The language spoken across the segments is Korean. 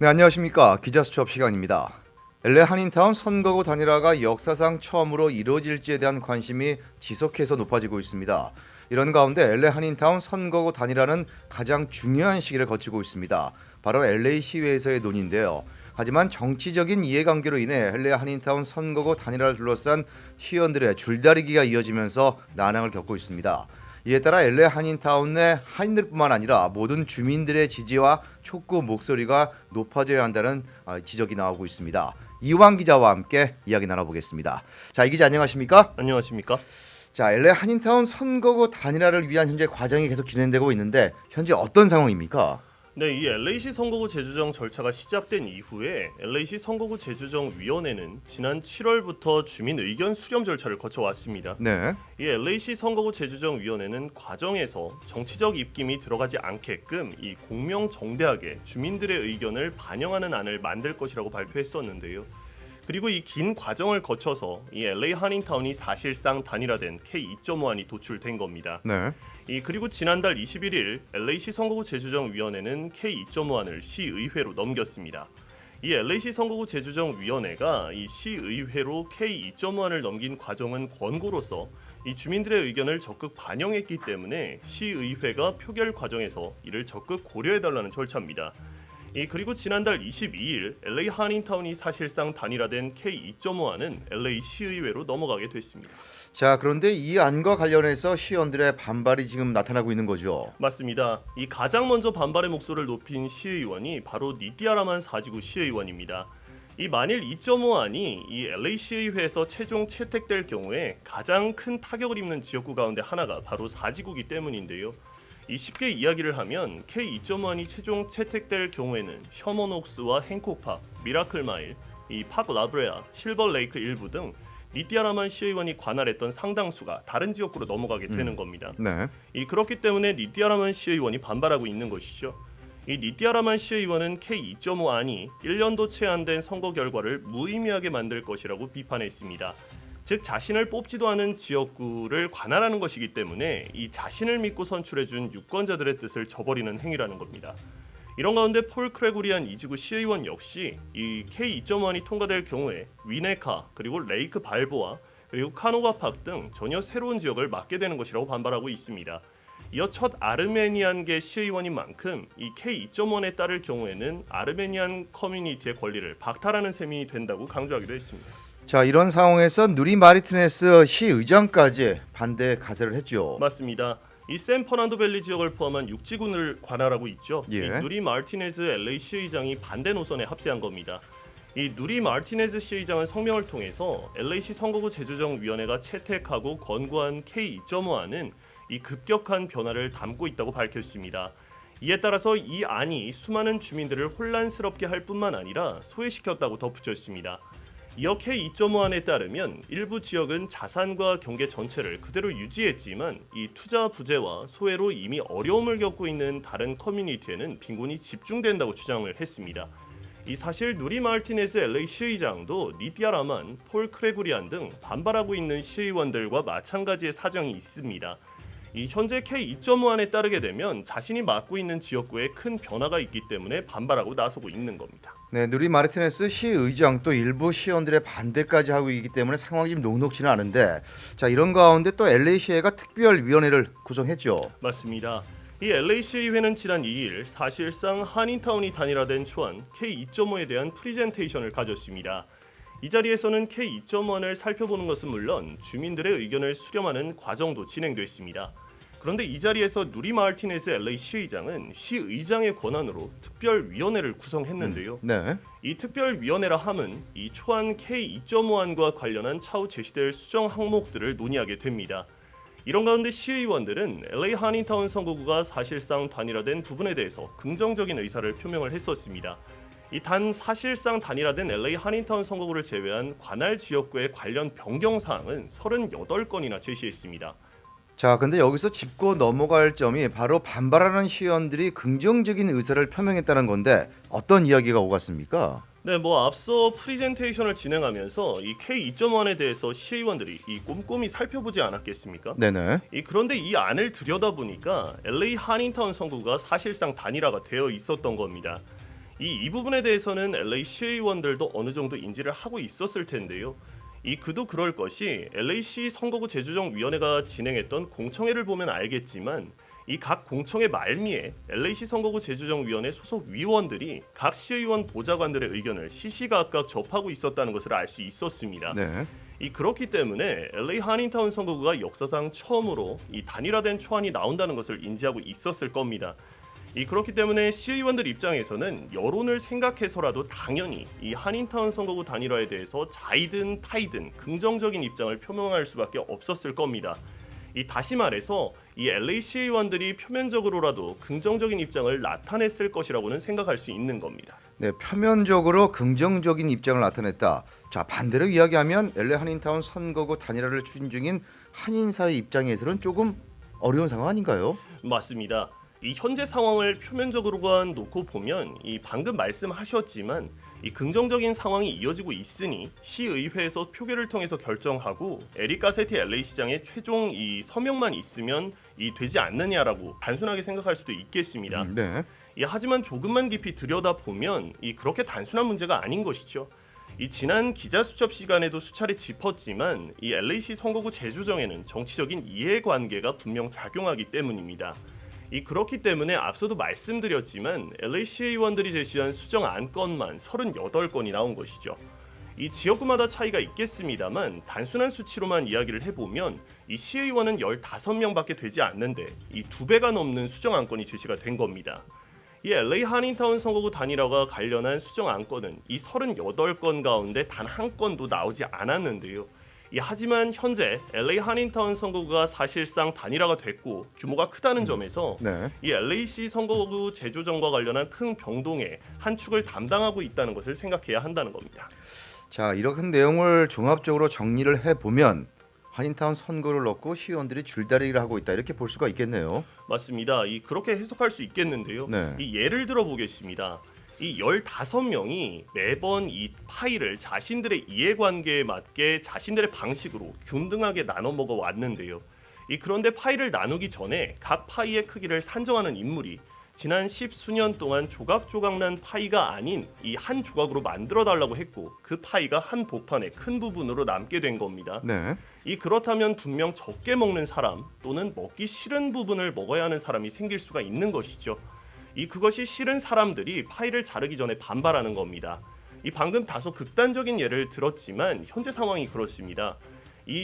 네, 안녕하십니까. 기자수첩 시간입니다. LA 한인타운 선거구 단일화가 역사상 처음으로 이루어질지에 대한 관심이 지속해서 높아지고 있습니다. 이런 가운데 LA 한인타운 선거구 단일화는 가장 중요한 시기를 거치고 있습니다. 바로 LA 시의회에서의 논의인데요. 하지만 정치적인 이해관계로 인해 LA 한인타운 선거구 단일화를 둘러싼 시의원들의 줄다리기가 이어지면서 난항을 겪고 있습니다. 이에 따라 LA 한인타운 내 한인들뿐만 아니라 모든 주민들의 지지와 촉구 목소리가 높아져야 한다는 지적이 나오고 있습니다. 이완 기자와 함께 이야기 나눠보겠습니다. 자, 이 기자 안녕하십니까? 안녕하십니까? 자, LA 한인타운 선거구 단일화를 위한 현재 과정이 계속 진행되고 있는데 현재 어떤 상황입니까? 네, 이 LA시 선거구 재조정 절차가 시작된 이후에 LA시 선거구 재조정 위원회는 지난 7월부터 주민 의견 수렴 절차를 거쳐왔습니다. 네. 이 LA시 선거구 재조정 위원회는 과정에서 정치적 입김이 들어가지 않게끔 이 공명정대하게 주민들의 의견을 반영하는 안을 만들 것이라고 발표했었는데요. 그리고 이 긴 과정을 거쳐서 이 LA 한인타운이 사실상 단일화된 K2.5안이 도출된 겁니다. 네. 그리고 지난달 21일 LA시 선거구 재조정 위원회는 K2.5안을 시의회로 넘겼습니다. 이 LA시 선거구 재조정 위원회가 이 시의회로 K2.5안을 넘긴 과정은 권고로서 이 주민들의 의견을 적극 반영했기 때문에 시의회가 표결 과정에서 이를 적극 고려해달라는 절차입니다. 그리고 지난달 22일 LA 한인타운이 사실상 단일화된 K2.5안은 LA 시의회로 넘어가게 됐습니다. 자, 그런데 이 안과 관련해서 시의원들의 반발이 지금 나타나고 있는 거죠. 맞습니다. 이 가장 먼저 반발의 목소리를 높인 시의원이 바로 니띠아라만 사지구 시의원입니다. 이 만일 2.5안이 이 LA 시의회에서 최종 채택될 경우에 가장 큰 타격을 입는 지역구 가운데 하나가 바로 사지구이기 때문인데요. 쉽게 이야기를 하면 K2.1이 최종 채택될 경우에는 셔먼옥스와 행콕파크, 미라클마일, 이 파크 라브레아, 실버레이크 일부 등 니띠아라만 시의원이 관할했던 상당수가 다른 지역구로 넘어가게 되는 겁니다. 네. 그렇기 때문에 니띠아라만 시의원이 반발하고 있는 것이죠. 이 니띠아라만 시의원은 K2.5안이 1년도 채 안 된 선거 결과를 무의미하게 만들 것이라고 비판했습니다. 즉 자신을 뽑지도 않은 지역구를 관할하는 것이기 때문에 이 자신을 믿고 선출해준 유권자들의 뜻을 저버리는 행위라는 겁니다. 이런 가운데 폴 크레구리안 이지구 시의원 역시 이 K2.1이 통과될 경우에 위네카 그리고 레이크 발보아 그리고 카노가 파크 등 전혀 새로운 지역을 맡게 되는 것이라고 반발하고 있습니다. 이어 첫 아르메니안계 시의원인 만큼 이 K2.1에 따를 경우에는 아르메니안 커뮤니티의 권리를 박탈하는 셈이 된다고 강조하기도 했습니다. 자, 이런 상황에서 누리 마르티네스 시의장까지 반대 가세를 했죠. 맞습니다. 이 샌퍼난도 밸리 지역을 포함한 6지군을 관할하고 있죠. 예. 이 누리 마르티네즈 LA 시의장이 반대 노선에 합세한 겁니다. 이 누리 마르티네즈 시의장은 성명을 통해서 LA시 선거구 재조정 위원회가 채택하고 권고한 K2.5안은 이 급격한 변화를 담고 있다고 밝혔습니다. 이에 따라서 이 안이 수많은 주민들을 혼란스럽게 할 뿐만 아니라 소외시켰다고 덧붙였습니다. 이어 K2.5안에 따르면 일부 지역은 자산과 경계 전체를 그대로 유지했지만 이 투자 부재와 소외로 이미 어려움을 겪고 있는 다른 커뮤니티에는 빈곤이 집중된다고 주장을 했습니다. 이 사실 누리 마르티네스 LA 시의장도 니띠아라만, 폴 크레구리안 등 반발하고 있는 시의원들과 마찬가지의 사정이 있습니다. 이 현재 K2.5안에 따르게 되면 자신이 맡고 있는 지역구에 큰 변화가 있기 때문에 반발하고 나서고 있는 겁니다. 네, 누리 마르티네스 시의장 또 일부 시의원들의 반대까지 하고 있기 때문에 상황이 좀 녹록지는 않은데, 자, 이런 가운데 또 LA 시의회가 특별위원회를 구성했죠. 맞습니다. 이 LA 시의회는 지난 2일 사실상 한인타운이 단일화된 초안 K2.5에 대한 프리젠테이션을 가졌습니다. 이 자리에서는 K2.1을 살펴보는 것은 물론 주민들의 의견을 수렴하는 과정도 진행됐습니다. 그런데 이 자리에서 누리 마르티네스 LA 시의장은 시의장의 권한으로 특별위원회를 구성했는데요. 네. 이 특별위원회라 함은 이 초안 K2.5안과 관련한 차후 제시될 수정 항목들을 논의하게 됩니다. 이런 가운데 시의원들은 LA 한인타운 선거구가 사실상 단일화된 부분에 대해서 긍정적인 의사를 표명을 했었습니다. 단 사실상 단일화된 LA 한인타운 선거구를 제외한 관할 지역구의 관련 변경 사항은 38건이나 제시했습니다. 자, 근데 여기서 짚고 넘어갈 점이 바로 반발하는 시의원들이 긍정적인 의사를 표명했다는 건데 어떤 이야기가 오갔습니까? 네, 앞서 프리젠테이션을 진행하면서 이 K2.1에 대해서 시의원들이 꼼꼼히 살펴보지 않았겠습니까? 네네. 그런데 이 안을 들여다보니까 LA 한인타운 선거구가 사실상 단일화가 되어 있었던 겁니다. 이 부분에 대해서는 LA 시의원들도 어느 정도 인지를 하고 있었을 텐데요. 그도 그럴 것이 LA시 선거구 제조정위원회가 진행했던 공청회를 보면 알겠지만 이 각 공청회 말미에 LA시 선거구 제조정위원회 소속 위원들이 각 시의원 보좌관들의 의견을 시시각각 접하고 있었다는 것을 알 수 있었습니다. 네. 그렇기 때문에 LA 한인타운 선거구가 역사상 처음으로 이 단일화된 초안이 나온다는 것을 인지하고 있었을 겁니다. 그렇기 때문에 시의원들 입장에서는 여론을 생각해서라도 당연히 이 한인타운 선거구 단일화에 대해서 자이든 타이든 긍정적인 입장을 표명할 수밖에 없었을 겁니다. 다시 말해서 이 LA 시의원들이 표면적으로라도 긍정적인 입장을 나타냈을 것이라고는 생각할 수 있는 겁니다. 네, 표면적으로 긍정적인 입장을 나타냈다. 자, 반대로 이야기하면 LA 한인타운 선거구 단일화를 추진 중인 한인사회 입장에서는 조금 어려운 상황 아닌가요? 맞습니다. 현재 상황을 표면적으로만 놓고 보면 방금 말씀하셨지만 긍정적인 상황이 이어지고 있으니 시의회에서 표결을 통해서 결정하고 에릭 가세티 LA 시장의 최종 서명만 있으면 되지 않느냐라고 단순하게 생각할 수도 있겠습니다. 네. 하지만 조금만 깊이 들여다보면 그렇게 단순한 문제가 아닌 것이죠. 지난 기자수첩 시간에도 수차례 짚었지만 LA시 선거구 재조정에는 정치적인 이해관계가 분명 작용하기 때문입니다. 그렇기 때문에 앞서도 말씀드렸지만 LA 시의원들이 제시한 수정 안건만 38건이 나온 것이죠. 지역구마다 차이가 있겠습니다만 단순한 수치로만 이야기를 해보면 시의원은 15명밖에 되지 않는데 2배가 넘는 수정 안건이 제시가 된 겁니다. LA 한인타운 선거구 단일화가 관련한 수정 안건은 38건 가운데 단 한 건도 나오지 않았는데요. 하지만 현재 LA 한인타운 선거구가 사실상 단일화가 됐고 규모가 크다는 점에서 네. LA시 선거구 재조정과 관련한 큰 병동의 한 축을 담당하고 있다는 것을 생각해야 한다는 겁니다. 자, 이런 내용을 종합적으로 정리를 해보면 한인타운 선거를 놓고 시의원들이 줄다리기를 하고 있다 이렇게 볼 수가 있겠네요. 맞습니다. 그렇게 해석할 수 있겠는데요. 네. 예를 들어 보겠습니다. 15명이 매번 파일을 자신들의 이해관계에 맞게 자신들의 방식으로 균등하게 나눠 먹어 왔는데요. 그런데 파일을 나누기 전에 각 파이의 크기를 산정하는 인물이 지난 10수년 동안 조각조각난 파이가 아닌 한 조각으로 만들어 달라고 했고 그 파이가 한 복판의 큰 부분으로 남게 된 겁니다. 네. 그렇다면 분명 적게 먹는 사람 또는 먹기 싫은 부분을 먹어야 하는 사람이 생길 수가 있는 것이죠. 그것이 싫은 사람들이 파일을 자르기 전에 반발하는 겁니다. 방금 다소 극단적인 예를 들었지만 현재 상황이 그렇습니다.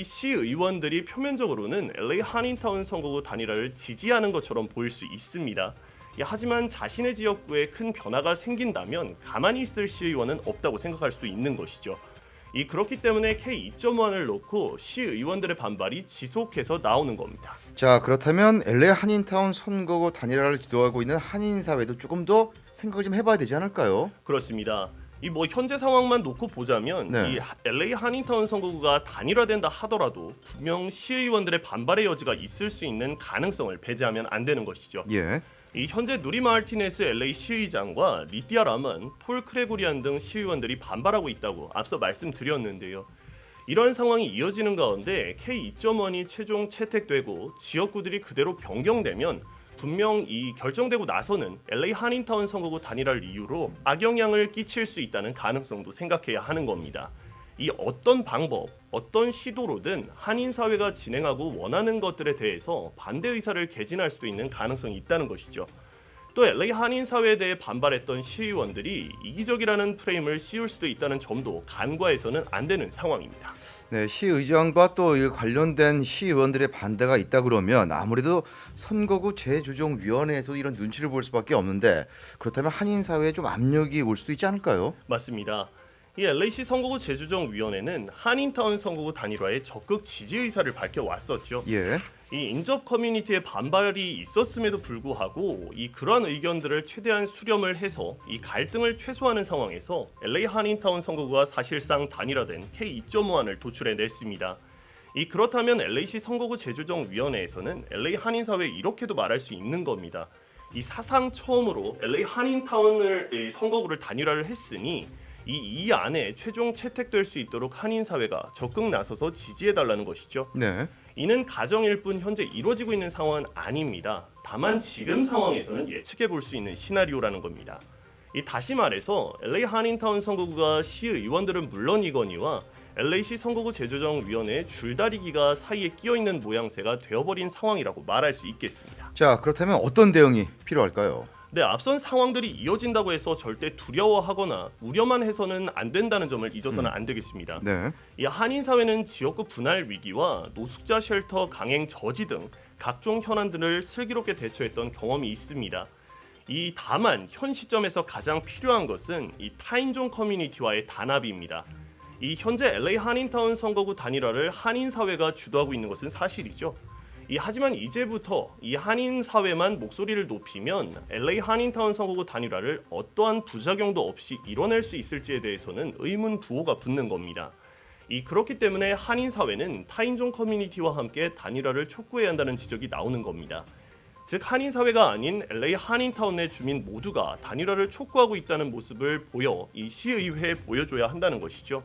시의원들이 표면적으로는 LA 한인타운 선거구 단일화를 지지하는 것처럼 보일 수 있습니다. 하지만 자신의 지역구에 큰 변화가 생긴다면 가만히 있을 시의원은 없다고 생각할 수도 있는 것이죠. 그렇기 때문에 K2.1을 놓고 시의원들의 반발이 지속해서 나오는 겁니다. 자, 그렇다면 LA 한인타운 선거구 단일화를 주도하고 있는 한인사회도 조금 더 생각을 좀 해봐야 되지 않을까요? 그렇습니다. 현재 상황만 놓고 보자면 네. LA 한인타운 선거구가 단일화된다 하더라도 분명 시의원들의 반발의 여지가 있을 수 있는 가능성을 배제하면 안 되는 것이죠. 예. 현재 누리 마르티네스 LA 시의장과 리디아 라만, 폴 크레고리안 등 시의원들이 반발하고 있다고 앞서 말씀드렸는데요. 이러한 상황이 이어지는 가운데 K2.1이 최종 채택되고 지역구들이 그대로 변경되면 분명 결정되고 나서는 LA 한인타운 선거구 단일화를 이유로 악영향을 끼칠 수 있다는 가능성도 생각해야 하는 겁니다. 어떤 방법, 어떤 시도로든 한인 사회가 진행하고 원하는 것들에 대해서 반대 의사를 개진할 수도 있는 가능성이 있다는 것이죠. 또 LA 한인 사회에 대해 반발했던 시의원들이 이기적이라는 프레임을 씌울 수도 있다는 점도 간과해서는 안 되는 상황입니다. 네, 시의장과 또 이 관련된 시의원들의 반대가 있다 그러면 아무래도 선거구 재조정위원회에서 이런 눈치를 볼 수밖에 없는데 그렇다면 한인 사회에 좀 압력이 올 수도 있지 않을까요? 맞습니다. LA시 선거구 재조정위원회는 한인타운 선거구 단일화에 적극 지지 의사를 밝혀왔었죠. 예. 인접 커뮤니티의 반발이 있었음에도 불구하고 그러한 의견들을 최대한 수렴을 해서 갈등을 최소화하는 상황에서 LA 한인타운 선거구가 사실상 단일화된 K2.1을 도출해냈습니다. 그렇다면 LA시 선거구 재조정위원회에서는 LA 한인사회에 이렇게도 말할 수 있는 겁니다. 사상 처음으로 LA 한인타운을 선거구를 단일화를 했으니 이 안에 최종 채택될 수 있도록 한인 사회가 적극 나서서 지지해달라는 것이죠. 네. 이는 가정일 뿐 현재 이루어지고 있는 상황은 아닙니다. 다만 지금 상황에서는 예측해 볼 수 있는 시나리오라는 겁니다. 다시 말해서 LA 한인타운 선거구가 시의원들은 물론이거니와 LA시 선거구 재조정위원회 줄다리기가 사이에 끼어 있는 모양새가 되어버린 상황이라고 말할 수 있겠습니다. 자, 그렇다면 어떤 대응이 필요할까요? 네, 앞선 상황들이 이어진다고 해서 절대 두려워하거나 우려만 해서는 안 된다는 점을 잊어서는 안 되겠습니다. 네. 이 한인 사회는 지역구 분할 위기와 노숙자 쉘터 강행 저지 등 각종 현안들을 슬기롭게 대처했던 경험이 있습니다. 다만 현 시점에서 가장 필요한 것은 이 타인종 커뮤니티와의 단합입니다. 현재 LA 한인타운 선거구 단일화를 한인 사회가 주도하고 있는 것은 사실이죠. 하지만 이제부터 이 한인 사회만 목소리를 높이면 LA 한인타운 선거구 단일화를 어떠한 부작용도 없이 이뤄낼 수 있을지에 대해서는 의문 부호가 붙는 겁니다. 그렇기 때문에 한인 사회는 타인종 커뮤니티와 함께 단일화를 촉구해야 한다는 지적이 나오는 겁니다. 즉 한인 사회가 아닌 LA 한인타운 내 주민 모두가 단일화를 촉구하고 있다는 모습을 보여 이 시의회에 보여줘야 한다는 것이죠.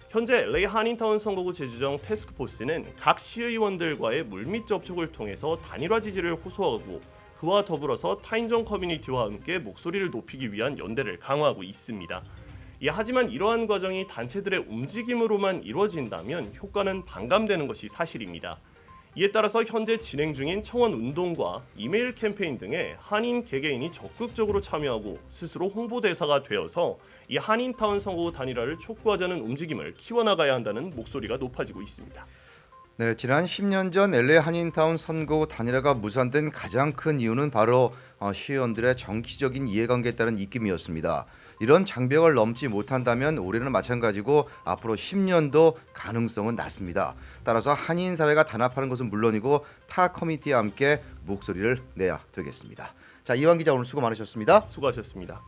현재 LA 한인타운 선거구 재조정 태스크포스는 각 시의원들과의 물밑 접촉을 통해서 단일화 지지를 호소하고 그와 더불어서 타인종 커뮤니티와 함께 목소리를 높이기 위한 연대를 강화하고 있습니다. 하지만 이러한 과정이 단체들의 움직임으로만 이루어진다면 효과는 반감되는 것이 사실입니다. 이에 따라서 현재 진행 중인 청원 운동과 이메일 캠페인 등에 한인 개개인이 적극적으로 참여하고 스스로 홍보대사가 되어서 이 한인타운 선거구 단일화를 촉구하자는 움직임을 키워나가야 한다는 목소리가 높아지고 있습니다. 네, 지난 10년 전 LA 한인타운 선거구 단일화가 무산된 가장 큰 이유는 바로 시의원들의 정치적인 이해관계에 따른 입김이었습니다. 이런 장벽을 넘지 못한다면 올해는 마찬가지고 앞으로 10년도 가능성은 낮습니다. 따라서 한인 사회가 단합하는 것은 물론이고 타 커뮤니티와 함께 목소리를 내야 되겠습니다. 자, 이완 기자 오늘 수고 많으셨습니다. 수고하셨습니다.